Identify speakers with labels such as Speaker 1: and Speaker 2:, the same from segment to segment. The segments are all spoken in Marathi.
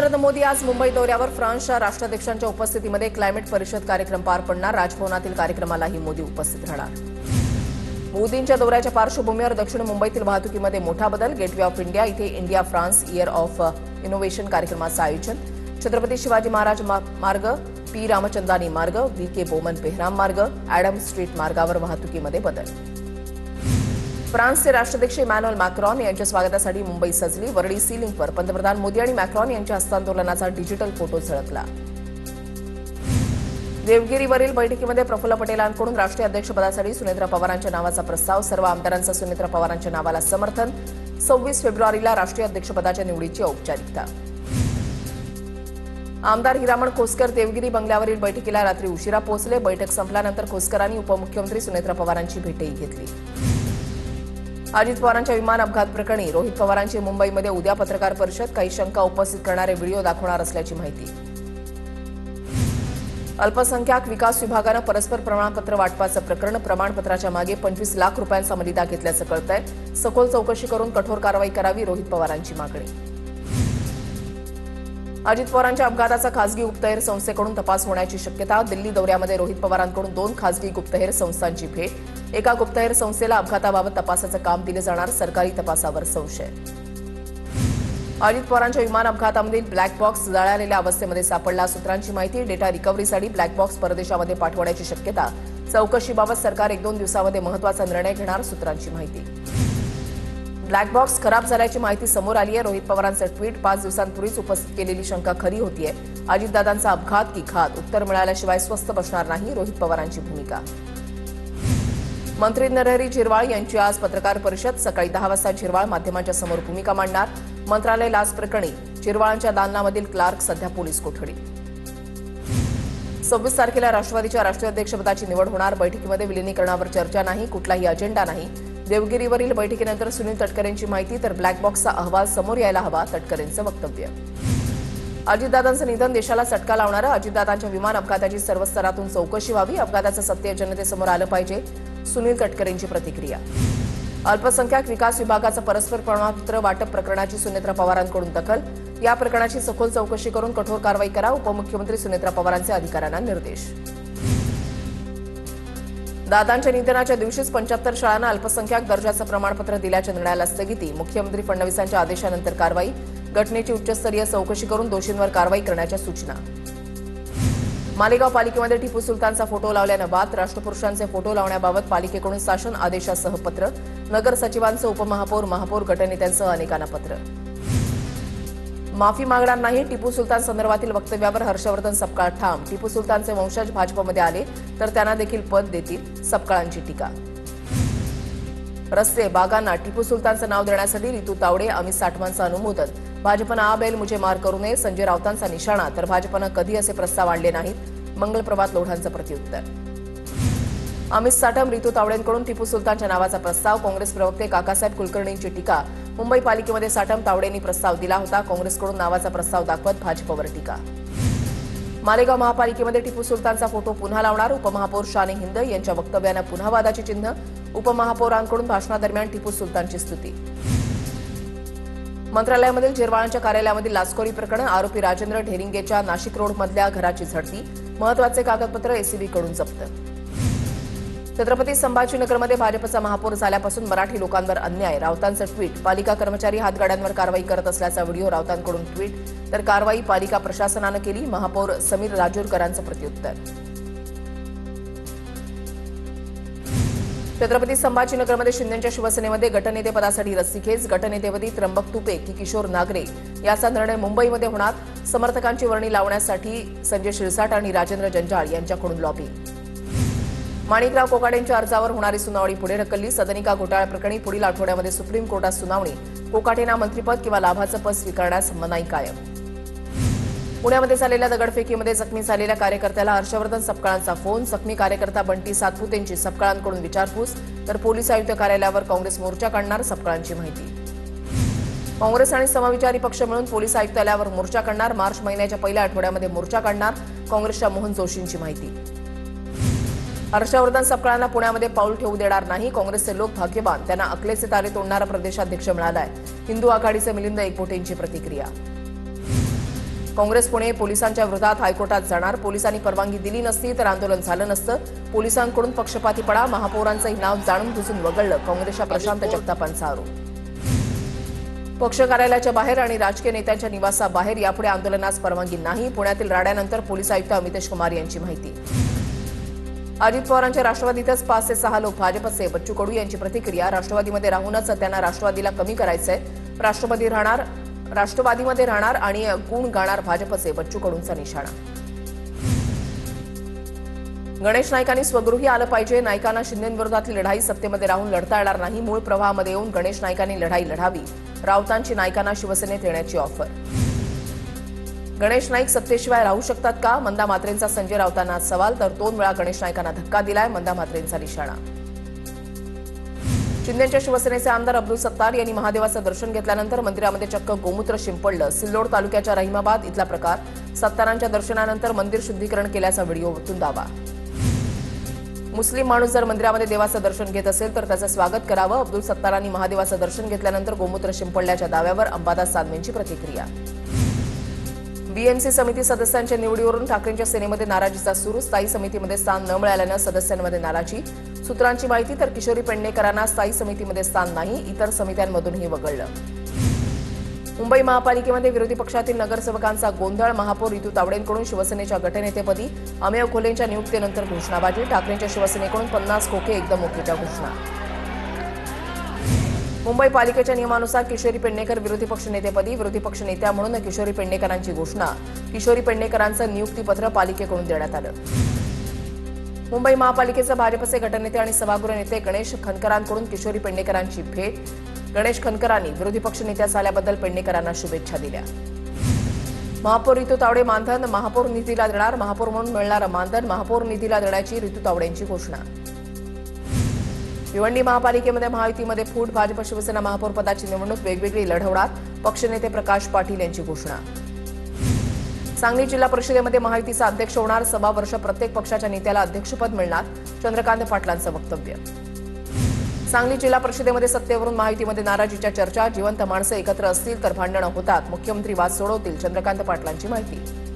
Speaker 1: नरेंद्र मोदी आज मुंबई दौऱ्यावर फ्रान्सच्या राष्ट्राध्यक्षांच्या उपस्थितीमध्ये क्लायमेट परिषद कार्यक्रम पार पडणार. राजभवनातील कार्यक्रमालाही मोदी उपस्थित राहणार. मोदींच्या दौऱ्याच्या पार्श्वभूमीवर दक्षिण मुंबईतील वाहतुकीमध्ये मोठा बदल. गेटवे ऑफ इंडिया इथे India France year of innovation कार्यक्रमाचं आयोजन. छत्रपती शिवाजी महाराज मार्ग, पी रामचंदानी मार्ग, व्ही.के. बोमन पेहराम मार्ग, ॲडम स्ट्रीट मार्गावर वाहतुकीमध्ये बदल. फ्रान्सचे राष्ट्राध्यक्ष इमॅन्युएल मॅक्रॉन यांच्या स्वागतासाठी मुंबई सजली. वरळी सी लिंकवर पंतप्रधान मोदी आणि मॅक्रॉन यांच्या हस्तांदोलनाचा डिजिटल फोटो झळकला. देवगिरीवरील बैठकीमध्ये प्रफुल्ल पटेलांकडून राष्ट्रीय अध्यक्षपदासाठी सुनेत्रा पवारांच्या नावाचा प्रस्ताव. सर्व आमदारांचं सुनेत्रा पवारांच्या नावाला समर्थन. 26 फेब्रुवारीला राष्ट्रीय अध्यक्षपदाच्या निवडीची औपचारिकता. आमदार हिरामण खोसकर देवगिरी बंगल्यावरील बैठकीला रात्री उशिरा पोहोचले. बैठक संपल्यानंतर खोसकरांनी उपमुख्यमंत्री सुनेत्रा पवारांची भेटही घेतली. अजित पवारांच्या विमान अपघात प्रकरणी रोहित पवारांची मुंबईमध्ये उद्या पत्रकार परिषद. काही शंका उपस्थित करणारे व्हिडिओ दाखवणार असल्याची माहिती. अल्पसंख्याक विकास विभागानं परस्पर प्रमाणपत्र वाटपाचं प्रकरण. प्रमाणपत्राच्या मागे 25 लाख रुपयांचा मलिदा घेतल्याचं कळतंय. सखोल चौकशी करून कठोर कारवाई करावी, रोहित पवारांची मागणी. अजित पवारांच्या अपघाताचा खासगी गुप्तहेर संस्थेकडून तपास होण्याची शक्यता. दिल्ली दौऱ्यामध्ये रोहित पवारांकडून 2 खासगी गुप्तहेर संस्थांची भेट. एका गुप्तहेर संस्थेला अपघाताबाबत तपासाचं काम दिलं जाणार. सरकारी तपासावर संशय. अजित पवारांच्या विमान अपघातामधील ब्लॅक बॉक्स जळालेल्या अवस्थेमध्ये सापडला. सूत्रांची माहिती. डेटा रिकव्हरीसाठी ब्लॅक बॉक्स परदेशामध्ये पाठवण्याची शक्यता. चौकशीबाबत सरकार 1-2 दिवसामध्ये महत्त्वाचा निर्णय घेणार. सूत्रांची माहिती. ब्लॅक बॉक्स खराब झाल्याची माहिती समोर आली आहे. रोहित पवारांचं ट्विट. 5 दिवसांपूर्वीच उपस्थित केलेली शंका खरी होतीये. अजितदादांचा अपघात की घात, उत्तर मिळाल्याशिवाय स्वस्थ बसणार नाही, रोहित पवारांची भूमिका. मंत्री नरहरी झिरवाळ यांची आज पत्रकार परिषद. सकाळी 10 वाजता झिरवाळ माध्यमांच्या समोर भूमिका मांडणार. मंत्रालय लाच प्रकरणी झिरवाळांच्या दालनामधील क्लार्क सध्या पोलीस कोठडीत. 26 तारखेला राष्ट्रवादीच्या राष्ट्रीय अध्यक्षपदाची निवड होणार. बैठकीमध्ये विलिनीकरणावर चर्चा नाही, कुठलाही अजेंडा नाही. देवगिरीवरील बैठकीनंतर सुनील तटकरेंची माहिती. तर ब्लॅक बॉक्सचा अहवाल समोर यायला हवा, तटकरेंचं वक्तव्य. अजितदादांचं निधन देशाला चटका लावणारं. अजितदादांच्या विमान अपघाताची सर्व स्तरातून चौकशी व्हावी. अपघाताचं सत्य जनतेसमोर आलं पाहिजे, सुनील तटकरेंची प्रतिक्रिया. अल्पसंख्याक विकास विभागाचं परस्पर प्रमाणपत्र वाटप प्रकरणाची सुनेत्रा पवारांकडून दखल. या प्रकरणाची सखोल चौकशी करून कठोर कारवाई करा, उपमुख्यमंत्री सुनेत्रा पवारांचे अधिकाऱ्यांना निर्देश. दादांच्या निधनाच्या दिवशीच 75 शाळांना अल्पसंख्याक दर्जाचं प्रमाणपत्र दिल्याच्या निर्णयाला स्थगिती. मुख्यमंत्री फडणवीसांच्या आदेशानंतर कारवाई. घटनेची उच्चस्तरीय चौकशी करून दोषींवर कारवाई करण्याच्या सूचना. मालेगाव पालिकेमध्ये टिपू सुलतानचा फोटो लावल्यानं वाद. राष्ट्रपुरुषांचे फोटो लावण्याबाबत पालिकेकडून शासन आदेशासह पत्र. नगर सचिवांचं उपमहापौर, महापौर, गटनेत्यांसह अनेकांना पत्र. माफी मागणार नाही. टिपू सुलतान संदर्भातील वक्तव्यावर हर्षवर्धन सपकाळ ठाम. टिपू सुलतानचे वंशज भाजपमध्ये आले तर त्यांना देखील पद देतील, सपकाळांची टीका. रस्ते, बागांना टिपू सुलतानचं नाव देण्यासाठी रितू तावडे, अमित साठमांचं अनुमोदन. भाजपनं आ बैल मुझे मार करू नये, संजय राऊतांचा निशाणा. तर भाजपनं कधी असे प्रस्ताव आणले नाहीत, मंगलप्रभात लोढांचं प्रत्युत्तर. अमित साठम, रितू तावडेंकडून टिपू सुलतानच्या नावाचा प्रस्ताव. काँग्रेस प्रवक्ते काकासाहेब कुलकर्णींची टीका. मुंबई पालिकेमध्ये साठम तावडेंनी प्रस्ताव दिला होता. काँग्रेसकडून नावाचा प्रस्ताव दाखवत भाजपवर टीका. मालेगाव महापालिकेमध्ये टिपू सुलतानचा फोटो पुन्हा लावणार. उपमहापौर शाने हिंद यांच्या वक्तव्यानं पुन्हा वादाची चिन्ह. उपमहापौरांकडून भाषणादरम्यान टिपू सुलतानची स्तुती. मंत्रालयामधील झिरवाळांच्या कार्यालयामधील लाचखोरी प्रकरण. आरोपी राजेंद्र ढेरिंगेच्या नाशिक रोडमधल्या घराची झडती. महत्वाचे कागदपत्र एसीबीकडून जप्त. छत्रपती संभाजीनगरमध्ये भाजपचा महापौर झाल्यापासून मराठी लोकांवर अन्याय. राऊतांचं ट्विट. पालिका कर्मचारी हातगाड्यांवर कारवाई करत असल्याचा व्हिडिओ. राऊतांकडून ट्विट. तर कारवाई पालिका प्रशासनानं केली. महापौर समीर राजूरकरांचं प्रत्युत्तर. छत्रपती संभाजीनगरमध्ये शिंदेच्या शिवसेनेमध्ये गटनेतेपदासाठी रस्सीखेच. गटनेतेपदी त्र्यंबक तुपे की किशोर नागरे याचा निर्णय मुंबईमध्ये होणार. समर्थकांची वर्णी लावण्यासाठी संजय शिरसाट आणि राजेंद्र जंजाळ यांच्याकडून लॉबी. माणिकराव कोकाटेंच्या अर्जावर होणारी सुनावणी पुढे ढकलली. सदनिका घोटाळा प्रकरणी पुढील आठवड्यामध्ये सुप्रीम कोर्टात सुनावणी. कोकाटेंना मंत्रिपद किंवा लाभाचं पद स्वीकारण्यास मनाई कायम. पुण्यामध्ये झालेल्या दगडफेकीमध्ये जखमी झालेल्या कार्यकर्त्याला हर्षवर्धन सपकाळांचा फोन. जखमी कार्यकर्ता बंटी सातपुतेंची सपकाळांकडून विचारपूस. तर पोलीस आयुक्त कार्यालयावर काँग्रेस मोर्चा काढणार, सपकाळांची माहिती. काँग्रेस आणि समविचारी पक्ष मिळून पोलीस आयुक्तालयावर मोर्चा काढणार. मार्च महिन्याच्या पहिल्या आठवड्यामध्ये मोर्चा काढणार, काँग्रेसच्या मोहन जोशींची माहिती. हर्षवर्धन सपकाळांना पुण्यामध्ये पाऊल ठेवू देणार नाही. काँग्रेसचे लोक भाग्यवान, त्यांना अकलेचे तारे तोडणारा प्रदेशाध्यक्ष मिळालाय. हिंदू आघाडीचे मिलिंद एकबोटेंची प्रतिक्रिया. काँग्रेस पुणे पोलिसांच्या विरोधात हायकोर्टात जाणार. पोलिसांनी परवानगी दिली नसती तर आंदोलन झालं नसतं. पोलिसांकडून पक्षपातीपणा, महापौरांचंही नाव जाणून बुजून वगळलं. काँग्रेसच्या प्रशांत जगतापांचा आरोप. पक्ष कार्यालयाच्या बाहेर आणि राजकीय नेत्यांच्या निवासाबाहेर यापुढे आंदोलनास परवानगी नाही. पुण्यातील राड्यानंतर पोलीस आयुक्त अमितेश कुमार यांची माहिती. अजित पवारांच्या राष्ट्रवादीतच 5 ते 6 लोक भाजपचे. बच्चू कडू यांची प्रतिक्रिया. राष्ट्रवादीमध्ये राहूनच त्यांना राष्ट्रवादीला कमी करायचंय. राष्ट्रवादीमध्ये राहणार आणि गुण गाणार भाजपचे. बच्चू कडूंचा निशाणा. गणेश नाईकांनी स्वगृही आलं पाहिजे. नाईकांना शिंदेंविरोधातली लढाई सत्तेमध्ये राहून लढता येणार नाही. मूळ प्रवाहामध्ये येऊन गणेश नाईकांनी लढाई लढावी. राऊतांची नाईकांना शिवसेनेत येण्याची ऑफर. गणेश नाईक सत्तेशिवाय राहू शकतात का? मंदा म्हात्रेंचा संजय राऊतांना सवाल. तर 2 वेळा गणेश नाईकांना धक्का दिलाय. मंदा म्हात्रेंचा निशाणा. शिंदेच्या शिवसेनेचे आमदार अब्दुल सत्तार यांनी महादेवाचं दर्शन घेतल्यानंतर मंदिरामध्ये चक्क गोमूत्र शिंपडलं. सिल्लोड तालुक्याच्या रहिमाबाद इथला प्रकार. सत्तारांच्या दर्शनानंतर मंदिर शुद्धीकरण केल्याचा व्हिडिओवरून दावा. मुस्लिम माणूस जर मंदिरामध्ये देवाचं दर्शन घेत असेल तर त्याचं स्वागत करावं. अब्दुल सत्तारांनी महादेवाचं दर्शन घेतल्यानंतर गोमूत्र शिंपडल्याच्या दाव्यावर अंबादास दानवेंची प्रतिक्रिया. बीएमसी समिती सदस्यांच्या निवडीवरून ठाकरेंच्या सेनेमध्ये नाराजीचा सूर. स्थायी समितीमध्ये स्थान न मिळाल्यानं सदस्यांमध्ये नाराजी. सूत्रांची माहिती. तर किशोरी पेडणेकरांना स्थायी समितीमध्ये स्थान नाही. इतर समित्यांमधूनही वगळलं. मुंबई महापालिकेमध्ये विरोधी पक्षातील नगरसेवकांचा गोंधळ. महापौर रितू तावडेंकडून शिवसेनेच्या गटनेतेपदी अमेय खोलेंच्या नियुक्तीनंतर घोषणाबाजी. ठाकरेंच्या शिवसेनेकडून 50 खोके एकदम ओकेच्या घोषणा. मुंबई पालिकेच्या नियमानुसार किशोरी पेडणेकर विरोधी पक्षनेतेपदी. विरोधी पक्षनेत्या म्हणून किशोरी पेडणेकरांची घोषणा. किशोरी पेडणेकरांचं नियुक्तीपत्र पालिकेकडून देण्यात आलं. मुंबई महापालिकेचे भाजपचे गटनेते आणि सभागृह नेते गणेश खनकरांकडून किशोरी पेडणेकरांची भेट. गणेश खनकरांनी विरोधी पक्षनेत्या झाल्याबद्दल पेडणेकरांना शुभेच्छा दिल्या. महापौर रितू तावडे मानधन महापौर निधीला देणार. महापौर म्हणून मिळणारं मानधन महापौर निधीला देण्याची रितू तावडेंची घोषणा. भिवंडी महापालिकेमध्ये महायुतीमध्ये फूट. भाजप शिवसेना महापौर पदाची निवडणूक वेगवेगळी लढवणार. पक्षनेते प्रकाश पाटील यांची घोषणा. सांगली जिल्हा परिषदेमध्ये महायुतीचा अध्यक्ष होणार. 6 वर्ष प्रत्येक पक्षाच्या नेत्याला अध्यक्षपद मिळणार. चंद्रकांत पाटलांचं वक्तव्य. सांगली जिल्हा परिषदेमध्ये सत्तेवरून महायुतीमध्ये नाराजीच्या चर्चा. जिवंत माणसं एकत्र असतील तर भांडणं होतात. मुख्यमंत्री वाद सोडवतील. चंद्रकांत पाटलांची माहिती.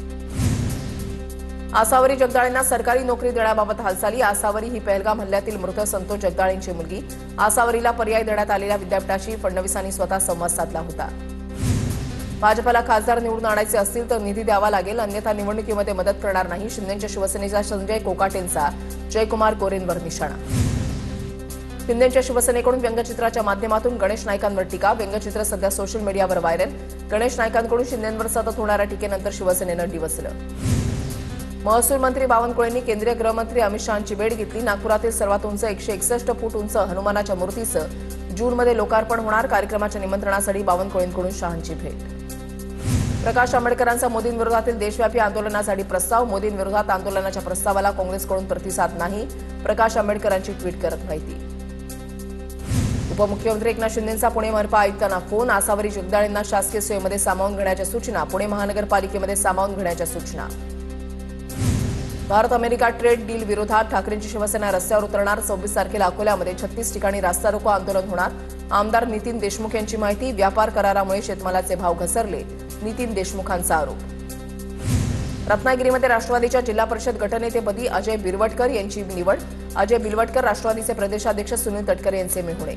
Speaker 1: आसावरी जगदाळेंना सरकारी नोकरी देण्याबाबत हालचाली. आसावरी ही पहलगाम हल्ल्यातील मृत संतोष जगदाळेंची मुलगी. आसावरीला पर्याय देण्यात आलेल्या विद्यापीठाशी फडणवीसांनी स्वतः संवाद साधला होता. भाजपला खासदार निवडून आणायचे असतील तर निधी द्यावा लागेल, अन्यथा निवडणुकीमध्ये मदत करणार नाही. शिंदेच्या शिवसेनेचा संजय कोकाटेंचा जयकुमार गोरेंवर निशाणा. शिंदेच्या शिवसेनेकडून व्यंगचित्राच्या माध्यमातून गणेश नाईकांवर टीका. व्यंगचित्र सध्या सोशल मीडियावर व्हायरल. गणेश नाईकांकडून शिंदेंवर सतत होणाऱ्या टीकेनंतर शिवसेनेनं डिवचलं. महसूल मंत्री बावनकुळेंनी केंद्रीय गृहमंत्री अमित शहांची भेट घेतली. नागपुरातील सर्वात उंच 161 फूट उंच हनुमानाच्या मूर्तीचं जूनमध्ये लोकार्पण होणार. कार्यक्रमाच्या निमंत्रणासाठी बावनकुळेंकडून शहांची भेट. प्रकाश आंबेडकरांचा मोदींविरोधातील देशव्यापी आंदोलनासाठी प्रस्ताव. मोदींविरोधात आंदोलनाच्या प्रस्तावाला काँग्रेसकडून प्रतिसाद नाही. प्रकाश आंबेडकरांची ट्विट करत माहिती. उपमुख्यमंत्री एकनाथ शिंदेंचा पुणे मनपा आयुक्तांना फोन. आसावरी जगदाळेंना शासकीय सेवेमध्ये सामावून घेण्याच्या सूचना. पुणे महानगरपालिकेमध्ये सामावून घेण्याच्या सूचना. भारत अमेरिका ट्रेड डील विरोधात ठाकरेंची शिवसेना रस्त्यावर उतरणार. 26 तारखेला अकोल्यामध्ये 36 ठिकाणी रास्ता रोको आंदोलन होणार. आमदार नितीन देशमुख यांची माहिती. व्यापार करारामुळे शेतमालाचे भाव घसरले. नितीन देशमुखांचा आरोप. रत्नागिरीमध्ये राष्ट्रवादीच्या जिल्हा परिषद गटनेतेपदी अजय बिरवटकर यांची निवड. अजय बिरवटकर राष्ट्रवादीचे प्रदेशाध्यक्ष सुनील तटकरे यांचे मेहुणे.